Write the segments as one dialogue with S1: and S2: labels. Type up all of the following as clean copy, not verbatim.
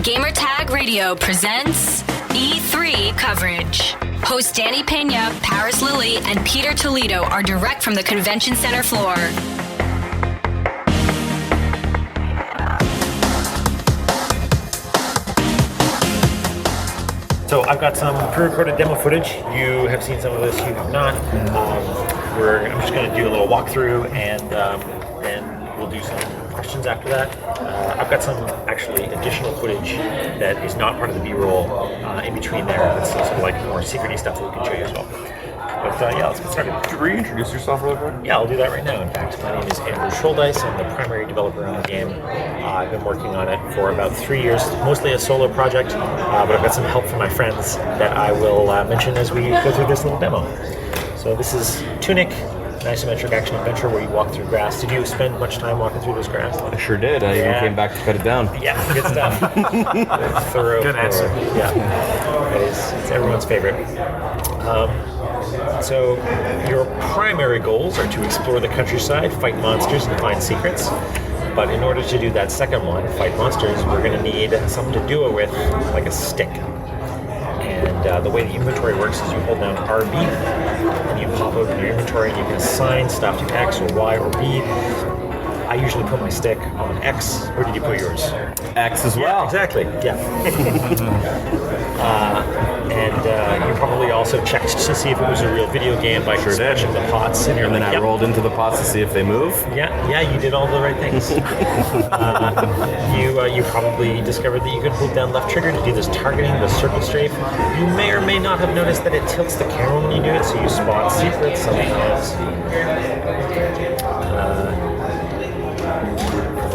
S1: Gamertag Radio presents E3 coverage. Hosts Danny Pena, Paris Lilly, and Peter Toledo are direct from the convention center floor.
S2: So I've got some pre-recorded demo footage. You have seen some of this, you have not. I'm just going to do a little walkthrough and we'll do some questions after that. I've got some actually additional footage that is not part of the B-roll in between there. That's some like more secret-y stuff that we can show you as well. But yeah, let's get started.
S3: Could you reintroduce yourself real quick?
S2: Yeah, I'll do that right now. In fact, my name is Andrew Scholdice. I'm the primary developer on the game. I've been working on it for about 3 years, mostly a solo project, but I've got some help from my friends that I will mention as we go through this little demo. So this is Tunic, an isometric action adventure where you walk through grass. Did you spend much time walking through this grass?
S3: I sure did. I even came back to cut it down.
S2: Yeah, good stuff. Thorough. Good answer. Yeah, it's everyone's favorite. So your primary goals are to explore the countryside, fight monsters, and find secrets. But in order to do that second one, fight monsters, we're going to need something to do it with, like a stick. And the way the inventory works is you hold down RB, and you pop open your inventory, and you can assign stuff to X or Y or B. I usually put my stick on X. Where did you put yours?
S3: X as well.
S2: Yeah, exactly, yeah. And you probably also checked to see if it was a real video game by smashing the pots. And
S3: then I rolled into the pots to see if they move.
S2: Yeah, you did all the right things. You probably discovered that you could hold down left trigger to do this targeting, the circle strafe. You may or may not have noticed that it tilts the camera when you do it, so you spot secrets sometimes.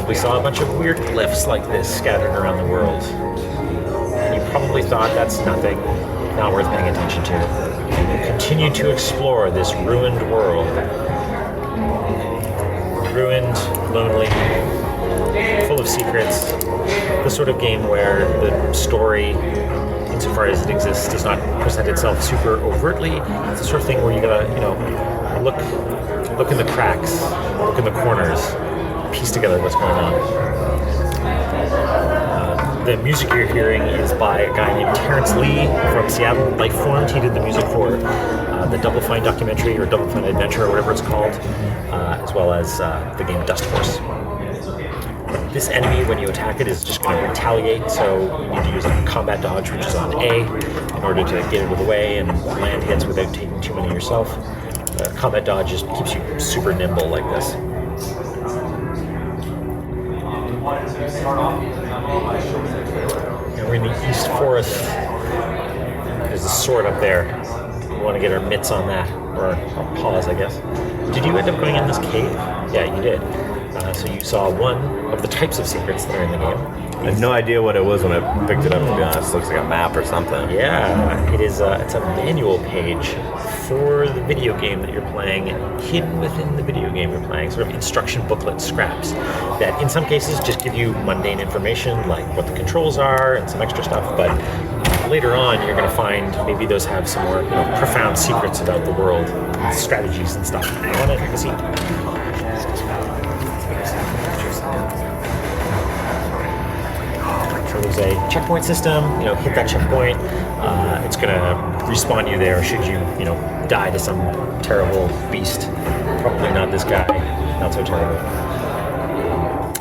S2: We saw a bunch of weird glyphs like this scattered around the world. And you probably thought that's nothing, not worth paying attention to. Continue to explore this ruined world. Ruined, lonely, full of secrets. The sort of game where the story, insofar as it exists, does not present itself super overtly. It's the sort of thing where you gotta, look in the cracks, look in the corners, piece together what's going on. The music you're hearing is by a guy named Terrence Lee from Seattle, Lifeformed. He did the music for the Double Fine documentary or Double Fine Adventure or whatever it's called, as well as the game Dust Force. This enemy, when you attack it, is just going to retaliate, so you need to use a combat dodge, which is on A, in order to get it out of the way and land hits without taking too many yourself. Combat dodge just keeps you super nimble like this. We're in the East Forest. There's a sword up there. We want to get our mitts on that, or our paws, I guess. Did you end up going in this cave? Yeah, you did. So you saw one of the types of secrets that are in the game.
S3: I had no idea what it was when I picked it up, to be honest. It looks like a map or something.
S2: Yeah, it is. It's a manual page for the video game that you're playing, hidden within the video game you're playing, sort of instruction booklet scraps that in some cases just give you mundane information like what the controls are and some extra stuff, but later on you're going to find maybe those have some more profound secrets about the world, strategies and stuff. I want to take a seat. So there's a checkpoint system, hit that checkpoint, it's going to respawn you there should you, die to some terrible beast. Probably not this guy, not so terrible.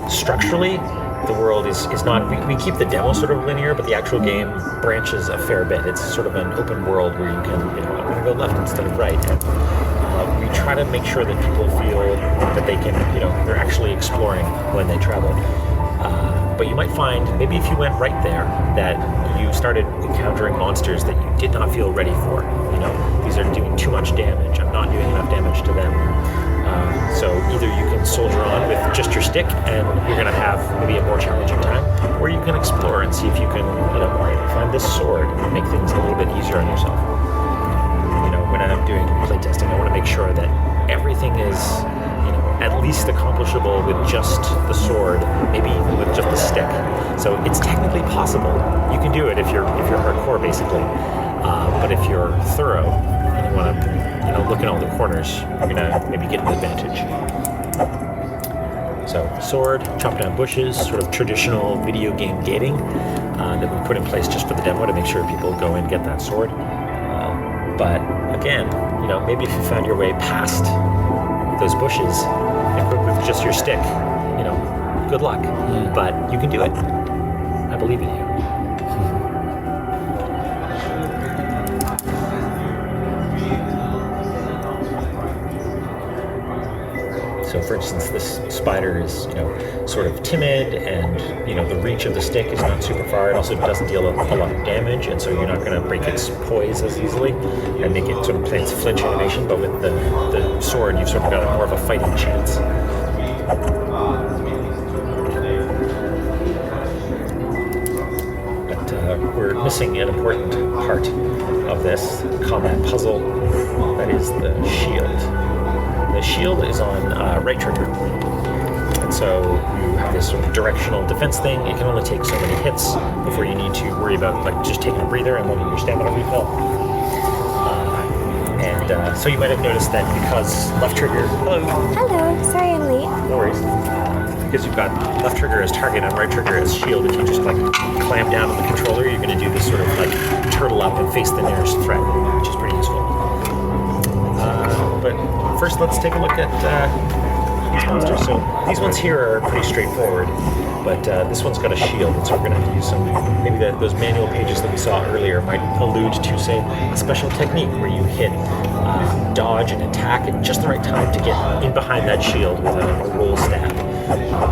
S2: Structurally, the world is not, we keep the demo sort of linear, but the actual game branches a fair bit. It's sort of an open world where you can, I'm going to go left instead of right. And we try to make sure that people feel that they can, they're actually exploring when they travel. But you might find, maybe if you went right there, that you started encountering monsters that you did not feel ready for. These are doing too much damage. I'm not doing enough damage to them. So either you can soldier on with just your stick and you're going to have maybe a more challenging time, or you can explore and see if you can, find this sword and make things a little bit easier on yourself. When I'm doing playtesting, I want to make sure that everything is at least accomplishable with just the sword, maybe even with just the stick. So it's technically possible. You can do it if you're hardcore, basically. But if you're thorough and you want to, look in all the corners, you're gonna maybe get an advantage. So sword, chop down bushes, sort of traditional video game gating that we put in place just for the demo to make sure people go and get that sword. But again, maybe if you found your way past those bushes, equipped with just your stick, good luck. But you can do it. I believe in you. So, for instance, this spider is, sort of timid, and the reach of the stick is not super far. It also doesn't deal a lot of damage, and so you're not going to break its poise as easily and make it sort of play its flinch animation. But with the sword, you've sort of got more of a fighting chance. But we're missing an important part of this combat puzzle. That is the shield. The shield is on right trigger, and so you have this sort of directional defense thing. It can only take so many hits before you need to worry about just taking a breather and letting your stamina refill. So you might have noticed that because left trigger... Hello.
S4: Sorry I'm late.
S2: No worries. Because you've got left trigger as target and right trigger as shield, if you just clamp down on the controller, you're going to do this sort of turtle up and face the nearest threat, which is pretty useful. But first, let's take a look at these monsters. So these ones here are pretty straightforward, but this one's got a shield, and so we're going to have to use some. Maybe those manual pages that we saw earlier might allude to, say, a special technique where you hit dodge and attack at just the right time to get in behind that shield with a roll stab.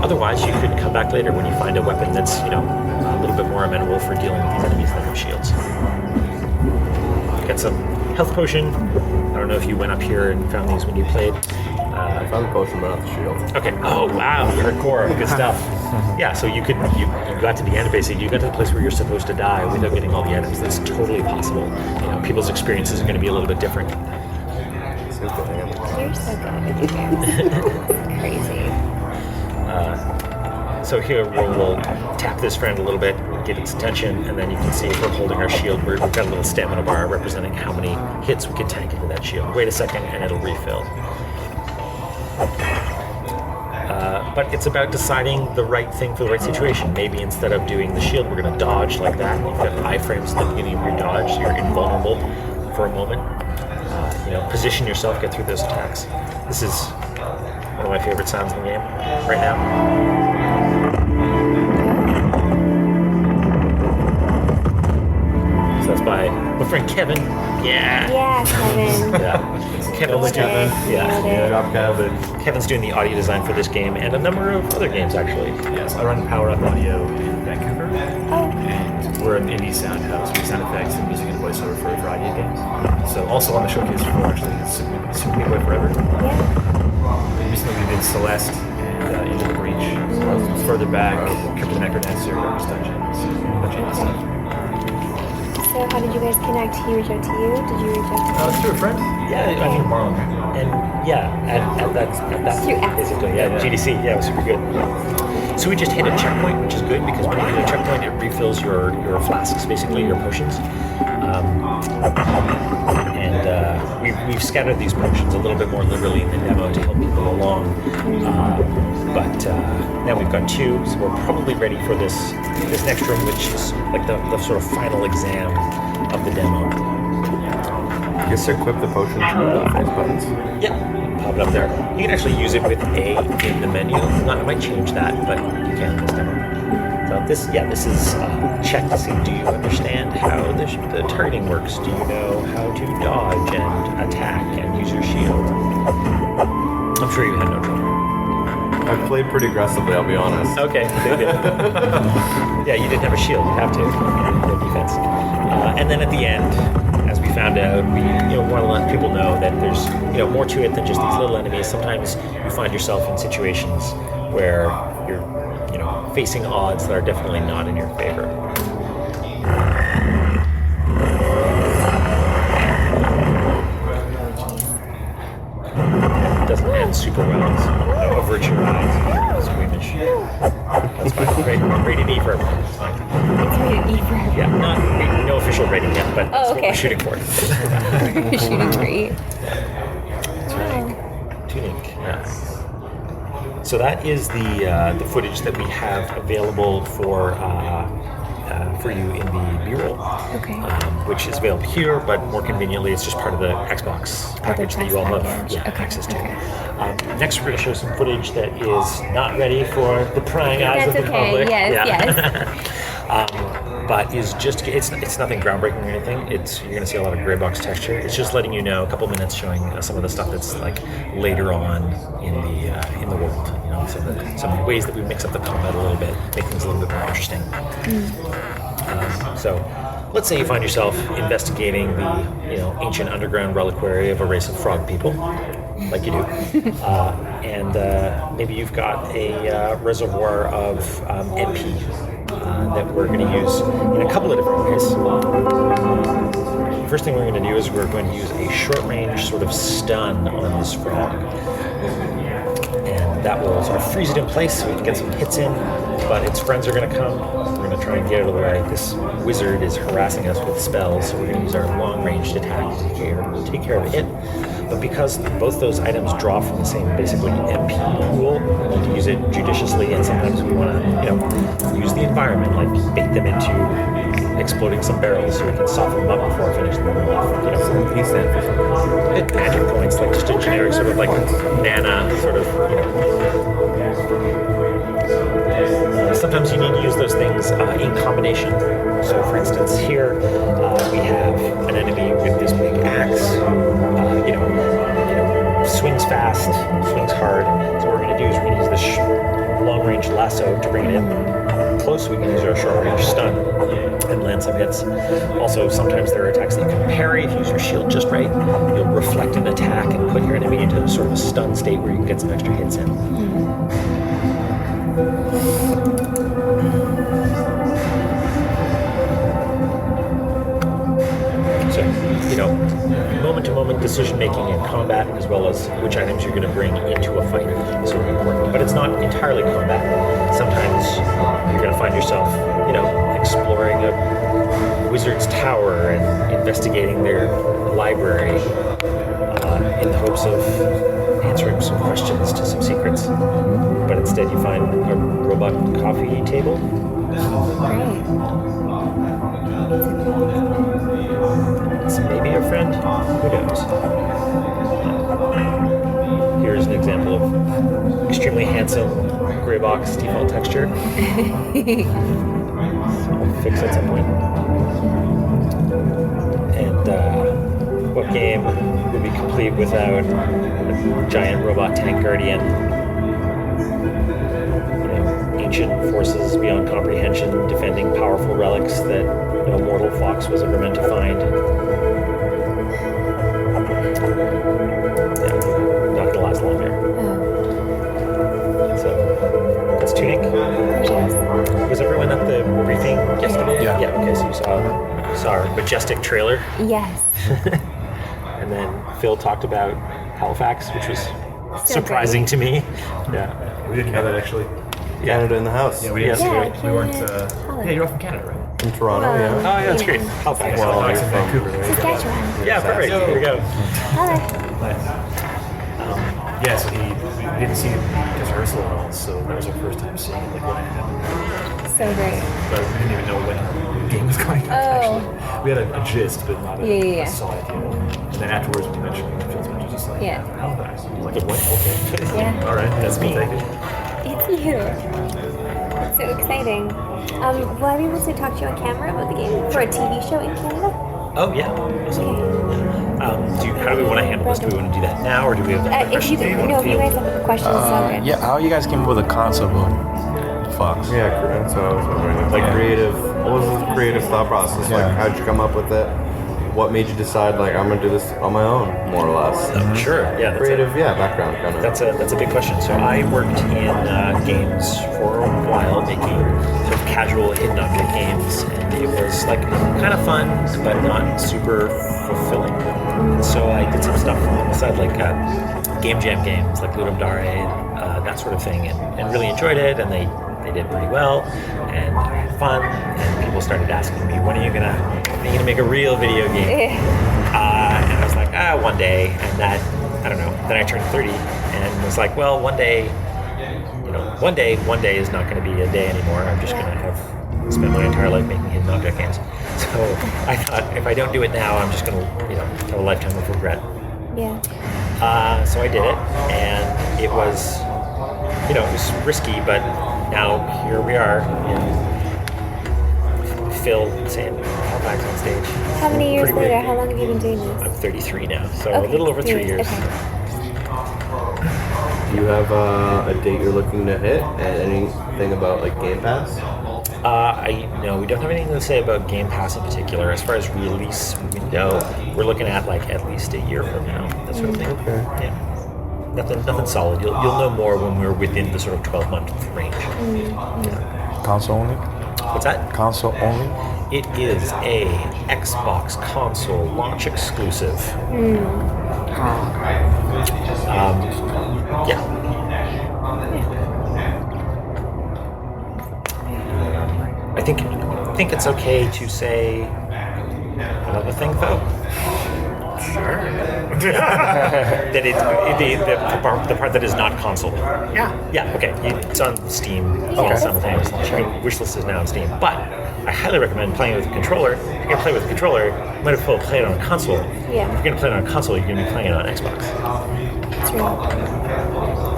S2: Otherwise, you could come back later when you find a weapon that's a little bit more amenable for dealing with these enemies that have shields. Get some health potion. I don't know if you went up here and found these when you played.
S3: I found the potion, but not the shield.
S2: Okay. Oh wow, hardcore, good stuff. Yeah. So you got to the end, basically. You got to the place where you're supposed to die without getting all the items. That's totally possible. People's experiences are going to be a little bit different.
S4: You're so good with your games. Crazy.
S2: So here we'll tap this friend a little bit, get its attention, and then you can see if we're holding our shield, we've got a little stamina bar representing how many hits we can tank into that shield. Wait a second and it'll refill. But it's about deciding the right thing for the right situation. Maybe instead of doing the shield, we're going to dodge like that. You've got iframes at the beginning of your dodge, so you're invulnerable for a moment. Position yourself, get through those attacks. This is one of my favorite sounds in the game right now. So that's by my friend Kevin. Yeah.
S4: Yeah, Kevin.
S2: Yeah. Kevin's doing
S3: Good job, Kevin.
S2: Kevin's doing the audio design for this game and a number of other games actually.
S5: Yes, I run Power Up Audio in Vancouver,
S4: Oh,
S5: and we're an indie sound house with sound effects and music and voiceover for a variety of games. So also on the showcase floor, actually, Super Meat Boy Forever.
S4: yeah.
S5: Recently we did Celeste and Into the Breach. Further back, Crypt of the Necrodancer, Darkest Dungeons, a bunch of indie stuff.
S4: So how did you guys connect? He reached out to you? Did you reach out to him?
S5: Through a friend.
S2: Yeah, I mean
S5: Marlon.
S2: and at that
S4: Through apps.
S2: basically, yeah, GDC, yeah, it was super good. So we just hit a checkpoint, which is good because when you hit a checkpoint, it refills your flasks, basically your potions. We've scattered these potions a little bit more liberally in the demo to help people along. But now we've got 2, so we're probably ready for this next room, which is like the sort of final exam of the demo.
S3: I guess equip the potion through the face buttons.
S2: Yep, pop it up there. You can actually use it with A in the menu. I might change that, but you can in this demo. So this is check to see, do you understand how the targeting works? Do you know how to dodge and attack and use your shield? I'm sure you had no trouble.
S3: I played pretty aggressively, I'll be honest.
S2: Okay, good. Yeah, you didn't have a shield. You have to. No defense. And then at the end, as we found out, we want to let people know that there's more to it than just these little enemies. Sometimes you find yourself in situations where you're facing odds that are definitely not in your favor. It doesn't end super well. It's avert your eyes. Squeamish. That's fine. Rated E for everyone. It's fine.
S4: It's rated E for everyone.
S2: Yeah, no official rating yet, but that's what
S4: okay.
S2: we're shooting for.
S4: You're shooting for E.
S2: Tunic. Yeah. So that is the footage that we have available for you in the B-roll,
S4: Okay.
S2: which is available here, but more conveniently, it's just part of the Xbox package that you all have access to. Next, we're going to show some footage that is not ready for the prying eyes
S4: That's
S2: of the
S4: okay.
S2: public.
S4: Yes.
S2: But is just it's nothing groundbreaking or anything. You're going to see a lot of gray box texture. It's just letting you know, a couple minutes showing some of the stuff that's like later on in the world. You know, some ways that we mix up the combat a little bit, make things a little bit more interesting. So, let's say you find yourself investigating the ancient underground reliquary of a race of frog people, like you do, and maybe you've got a reservoir of MP. That we're going to use in a couple of different ways. The first thing we're going to do is we're going to use a short-range sort of stun on this frog. And that will sort of freeze it in place so we can get some hits in, but its friends are going to come. We're going to try and get it out of the way. This wizard is harassing us with spells, so we're going to use our long-ranged attack to take care of it. But because both those items draw from the same, basically, MP pool, we need to use it judiciously, and sometimes we want to, use the environment, like bait them into exploding some barrels so we can soften them up before finishing them off. Magic points, like just a generic sort of like mana sort of, Sometimes you need to use those things in combination. So, for instance, here we have an enemy with this big axe who, swings fast, swings hard. So what we're going to do is we're going to use this long-range lasso to bring it in close. We can use our short-range stun and land some hits. Also, sometimes there are attacks that you can parry. If you use your shield just right, you'll reflect an attack and put your enemy into sort of a stun state where you can get some extra hits in. So, moment-to-moment decision-making in combat, as well as which items you're going to bring into a fight, is sort of important. But it's not entirely combat. Sometimes you're going to find yourself, exploring a wizard's tower and investigating their library in the hopes of answering some questions to some secrets. But instead you find a robot coffee table. It's maybe your friend. Who knows? Here's an example of extremely handsome gray box default texture. I'll fix at some point. And what game would be complete without a giant robot tank guardian? Ancient forces beyond comprehension, defending powerful relics that no mortal fox was ever meant to find. Not gonna last long here. So, that's Tunic. Was everyone at the briefing yesterday?
S3: Yeah.
S2: Yeah, okay, so you saw our majestic trailer.
S4: Yes.
S2: And then Phil talked about Halifax, which was surprising to me. Yeah.
S5: We didn't know that actually.
S3: Canada in the house.
S5: Yeah, we didn't.
S2: Yeah.
S5: We weren't.
S4: Holland.
S5: Yeah, you're all from Canada, right?
S3: From Toronto,
S4: Wow.
S3: yeah.
S2: Oh, yeah, that's great. Halifax.
S3: Well,
S5: Alex
S3: you're
S5: in
S3: from
S5: Vancouver, right?
S4: Saskatchewan.
S2: Yeah, perfect. Here we go.
S4: Hello.
S5: Nice. Yeah, so we didn't see his rehearsal at all, so that was our first time seeing it, like what happened.
S4: So great.
S5: But we didn't even know when the game was going on, actually. We had a gist, but not a solid idea. And then afterwards, when you mentioned Phil's mentioned, just like, Halifax. Like, what? Okay.
S4: Yeah.
S5: All right, that's me.
S4: It's you. It's so exciting. Will I be able to talk to you on camera about the game for a TV show in Canada?
S2: Oh, yeah. How do we want to handle this? Do we want to do that now, or do we have
S4: If you
S2: questions?
S4: if you guys have questions, so good.
S6: Yeah, how you guys came up with a concept of Fox?
S3: Yeah, that's what I was wondering. Like what was the creative thought process?
S6: Yeah.
S3: Like, how'd you come up with it? What made you decide, like, I'm gonna do this on my own, more or less?
S2: Sure. Yeah. That's
S3: Creative, background kind of.
S2: That's a big question. So I worked in games for a while, making sort of casual hidden object games, and it was like kind of fun, but not super fulfilling. And so I did some stuff on the side, like game jam games, like Ludum Dare, that sort of thing, and really enjoyed it. And they did pretty well, and I had fun. And people started asking me, when are you gonna make a real video game? And I was like, one day. And that, I don't know. Then I turned 30 and was like, well, one day one day is not going to be a day anymore. I'm just going to have spent my entire life making hidden object games. So I thought if I don't do it now, I'm just going to, have a lifetime of regret.
S4: Yeah.
S2: So I did it, and it was, it was risky, but now here we are. Phil saying callbacks on stage.
S4: How many years
S2: Pretty
S4: later?
S2: big.
S4: How long have you been doing this?
S2: I'm 33 now, so
S4: Okay,
S2: a little over 3 years.
S4: Okay.
S3: Do you have a date you're looking to hit, and anything about like Game Pass?
S2: No, we don't have anything to say about Game Pass in particular. As far as release window, we're looking at like at least a year from now, that sort of thing.
S3: Okay.
S2: Yeah. Nothing solid. You'll know more when we're within the sort of 12-month range.
S6: Console only?
S2: What's that?
S6: Console only?
S2: It is a Xbox console launch exclusive. Yeah. I think it's okay to say another thing, though. Sure. That the part that is not console. Yeah. Okay. It's on Steam.
S6: Okay.
S2: Simultaneously. Wishlist is now on Steam, but I highly recommend playing it with a controller. If you're gonna play with a controller, you might as well play it on a console.
S4: Yeah.
S2: If you're gonna play it on a console, you're gonna be playing it on Xbox.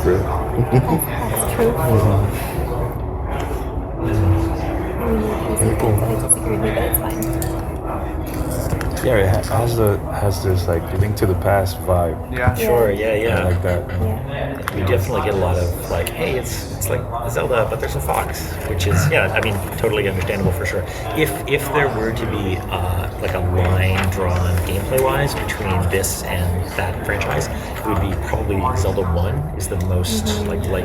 S3: True.
S4: That's true. I disagree with me, but it's fine.
S6: Yeah, it has this like Link to the Past vibe.
S5: Yeah.
S2: Sure. Yeah.
S6: I like that.
S4: Yeah.
S2: We definitely get a lot of like, hey, it's like Zelda, but there's a fox, which is totally understandable for sure. If there were to be like a line drawn gameplay-wise between this and that franchise, it would be probably Zelda 1 is the most likely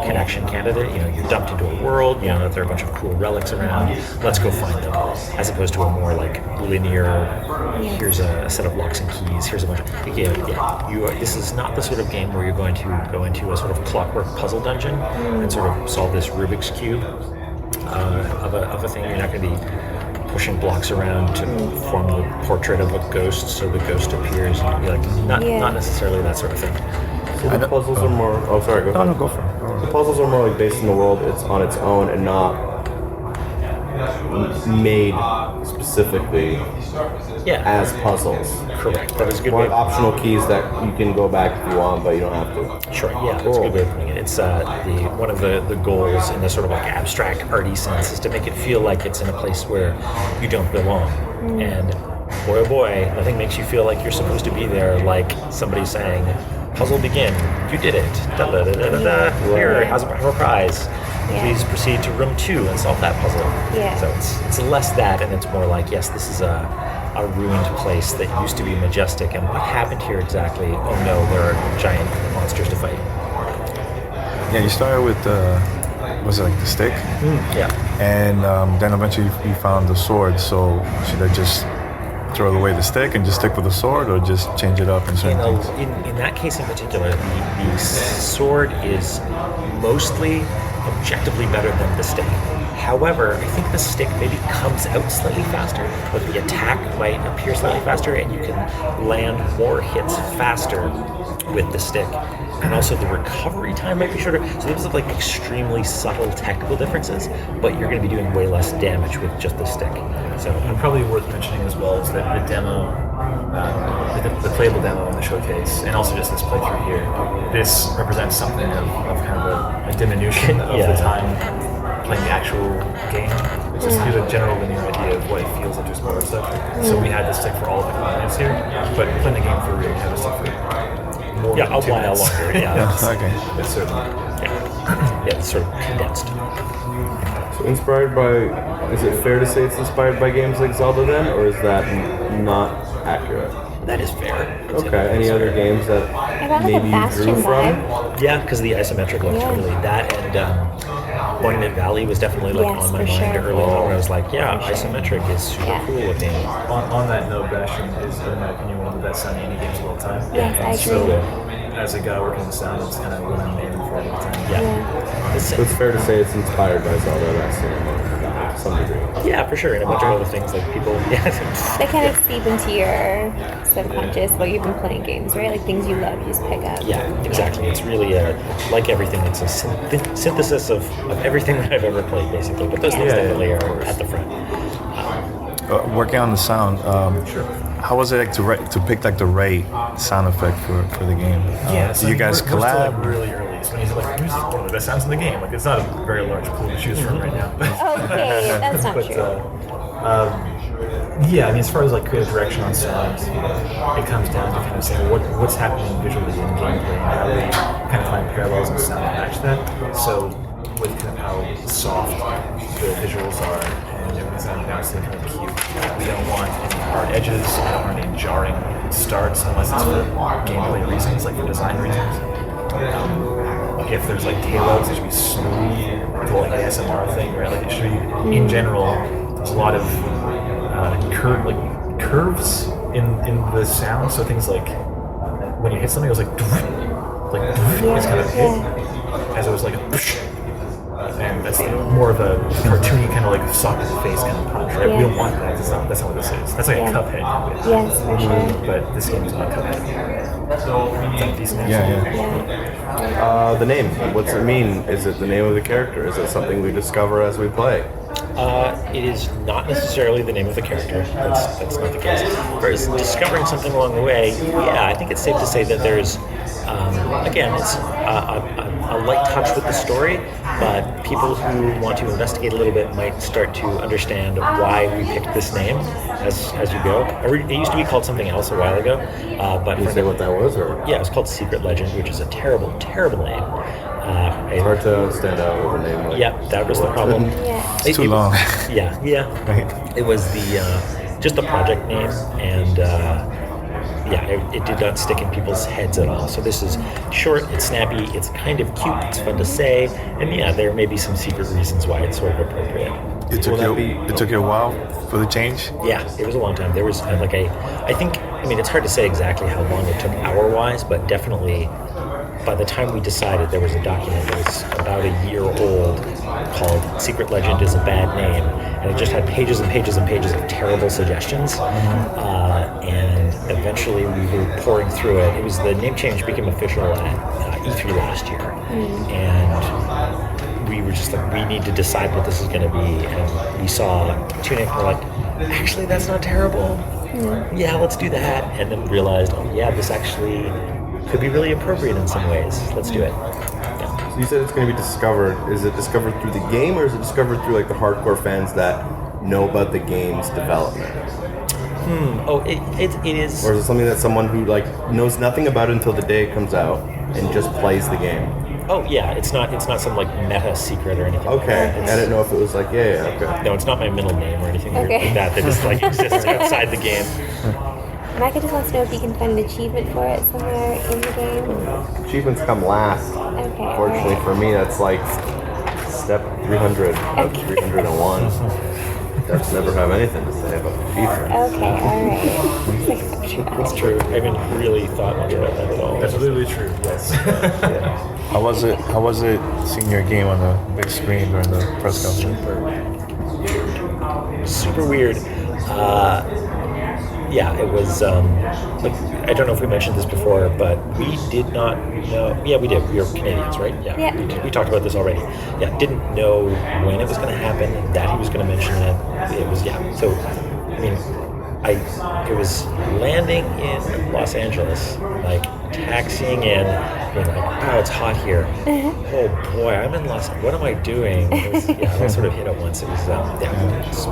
S2: connection candidate. You're dumped into a world, that there are a bunch of cool relics around. Let's go find them, as opposed to a more like linear. Here's a set of locks and keys. Here's a bunch of this is not the sort of game where you're going to go into a sort of clockwork puzzle dungeon and sort of solve this Rubik's cube of a thing. You're not going to be pushing blocks around to form the portrait of a ghost, so the ghost appears. Not necessarily that sort of thing.
S3: So the puzzles are more. Oh, sorry. Go ahead.
S6: No, go for it.
S3: The puzzles are more like based in the world. It's on its own and not made specifically as puzzles.
S2: Correct. That is a good
S3: More
S2: way.
S3: optional keys that you can go back if you want, but you don't have to.
S2: Sure. Yeah, that's a good way of putting it. It's one of the goals in the sort of like abstract arty sense is to make it feel like it's in a place where you don't belong. And boy, oh boy, nothing makes you feel like you're supposed to be there. Like somebody saying, "Puzzle begin. You did it. Da da da da da da. Here, have a prize. Please proceed to room 2 and solve that puzzle."
S4: Yeah.
S2: So it's less that, and it's more like, yes, this is a ruined place that used to be majestic, and what happened here exactly? Oh no, there are giant monsters to fight.
S6: Yeah, you started with was it like the stick?
S2: Yeah.
S6: And then eventually you found the sword. So should I just throw away the stick and just stick with the sword, or just change it up in certain things?
S2: In that case in particular, the sword is mostly objectively better than the stick. However, I think the stick maybe comes out slightly faster, but the attack might appear slightly faster, and you can land more hits faster with the stick. And also the recovery time might be shorter. So those are like extremely subtle technical differences, but you're going to be doing way less damage with just the stick. So
S5: And probably worth mentioning as well is that the demo, the playable demo in the showcase, and also just this playthrough here, this represents something of kind of a diminution of the time playing the actual game. It's just to give a general linear idea of what it feels like to explore stuff. So we had the stick for all of the components here, but playing the game for real, we had the stick for more than
S2: a
S5: 2
S2: while
S5: minutes.
S2: longer.
S6: Okay.
S5: It's certainly.
S2: It's sort of condensed.
S3: So inspired by, is it fair to say it's inspired by games like Zelda then, or is that not accurate?
S2: That is fair.
S3: Okay, any other games that
S4: got like a
S3: maybe you
S4: Bastion
S3: drew from?
S4: vibe.
S2: Yeah, because the isometric looks totally that, and Monument Valley was definitely like
S4: Yes,
S2: on my
S4: for
S2: mind
S4: sure.
S2: early on. Where I was like, isometric is super cool looking.
S5: On that note, Bastion is, in my opinion, one of the best sounding indie games of all time.
S4: Yes, I
S5: So,
S4: agree.
S5: as a guy working in sound, it's kind of what I'm aiming for all the time.
S2: Yeah.
S3: So it's fair to say it's inspired by Zelda, that's the to some degree.
S2: Yeah, for sure, and a bunch of other things like people. Yeah,
S4: They kind of seep into your subconscious while you've been playing games, right? Like things you love, you just pick up.
S2: yeah, exactly. It's really like everything. It's a synthesis of everything that I've ever played, basically. But those things definitely are at the front.
S6: Working on the sound, how was it like to pick like the right sound effect for the game?
S5: So
S6: do you guys
S5: we're still,
S6: collab?
S5: like, really early. So when he's like, "Here's one of the best sounds in the game," like it's not a very large pool to choose from right now.
S4: Okay, that's not
S5: But,
S4: true.
S5: yeah, I mean, as far as like creative direction on sound, it comes down to kind of saying what's happening visually in gameplay and how we kind of find parallels in sound to match that. So with kind of how soft the visuals are and everything's kind of bouncing kind of cute, we don't want any hard edges, we don't want any jarring starts unless it's for gameplay reasons, like for design reasons. If there's like tailouts, it should be smooth, the whole ASMR thing, right? Like it should be, in general, there's a lot of curves in the sound. So things like when you hit something, it was like it's kind of hit, as it was like and that's more of a cartoony kind of like sock in the face kind of punch, right? We don't want that. That's not what this is. That's like a Cuphead.
S4: Yes, for sure.
S5: But this game is not Cuphead. Is that a decent
S3: The name, what's it mean? Is it the name of the character? Is it something we discover as we play?
S2: It is not necessarily the name of the character. That's not the case. Whereas discovering something along the way, yeah, I think it's safe to say that there's, again, it's a light touch with the story, but people who want to investigate a little bit might start to understand why we picked this name as you go. It used to be called something else a while ago, but
S3: Can you say what that was? Or?
S2: yeah, it was called Secret Legend, which is a terrible, terrible name.
S3: It's hard to stand out with a name like
S2: Yeah, that was the problem.
S4: Yeah.
S6: It's too long.
S2: Yeah.
S6: Right.
S2: It was just the project name, and it did not stick in people's heads at all. So this is short, it's snappy, it's kind of cute, it's fun to say, and yeah, there may be some secret reasons why it's sort of appropriate.
S6: It took you a while for the change?
S2: Yeah, it was a long time. There was it's hard to say exactly how long it took hour-wise, but definitely by the time we decided, there was a document that was about a year old called Secret Legend is a Bad Name, and it just had pages and pages and pages of terrible suggestions. And eventually we were pouring through it. It was the name change became official at E3 last year. And we were just like, we need to decide what this is going to be. And we saw Tunic, and we're like, actually, that's not terrible. Yeah, let's do that. And then realized, oh yeah, this actually could be really appropriate in some ways. Let's do it. Yeah.
S3: So you said it's going to be discovered. Is it discovered through the game, or is it discovered through like the hardcore fans that know about the game's development?
S2: Oh, it is.
S3: Or is it something that someone who like knows nothing about it until the day it comes out and just plays the game?
S2: Oh yeah, it's not some like meta secret or anything.
S3: Okay,
S2: Like that.
S3: I didn't know if it was like okay.
S2: No, it's not my middle name or anything
S4: Okay.
S2: like that. That just like exists outside the game.
S4: Micah just wants to know if you can find an achievement for it somewhere in the game.
S3: Achievements come last.
S4: Okay.
S3: Fortunately for me, that's like step 300 of 301. Devs never have anything to say about the achievement.
S4: Okay, alright.
S2: It's true. I haven't really thought much about that at all.
S5: That's literally true. Yes.
S6: How was it seeing your game on the big screen during the press conference?
S2: Super weird. Yeah, it was. I don't know if we mentioned this before, but we did not know. Yeah, we did. We were Canadians, right?
S4: Yeah.
S2: We talked about this already. Yeah, didn't know when it was going to happen, that he was going to mention it. It was So, I mean, it was landing in Los Angeles, like taxiing in, being like, wow, it's hot here. Oh boy, I'm in what am I doing? It was, it all sort of hit at once. It was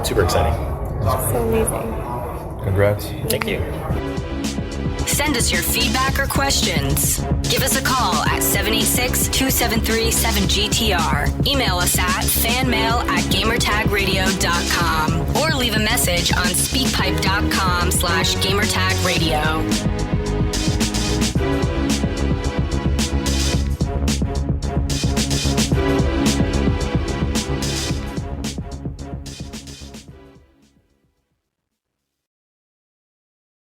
S2: super exciting.
S4: So amazing.
S6: Congrats.
S2: Thank you.
S1: Send us your feedback or questions. Give us a call at 786-273-7GTR. Email us at fanmail@gamertagradio.com or leave a message on speakpipe.com/gamertagradio.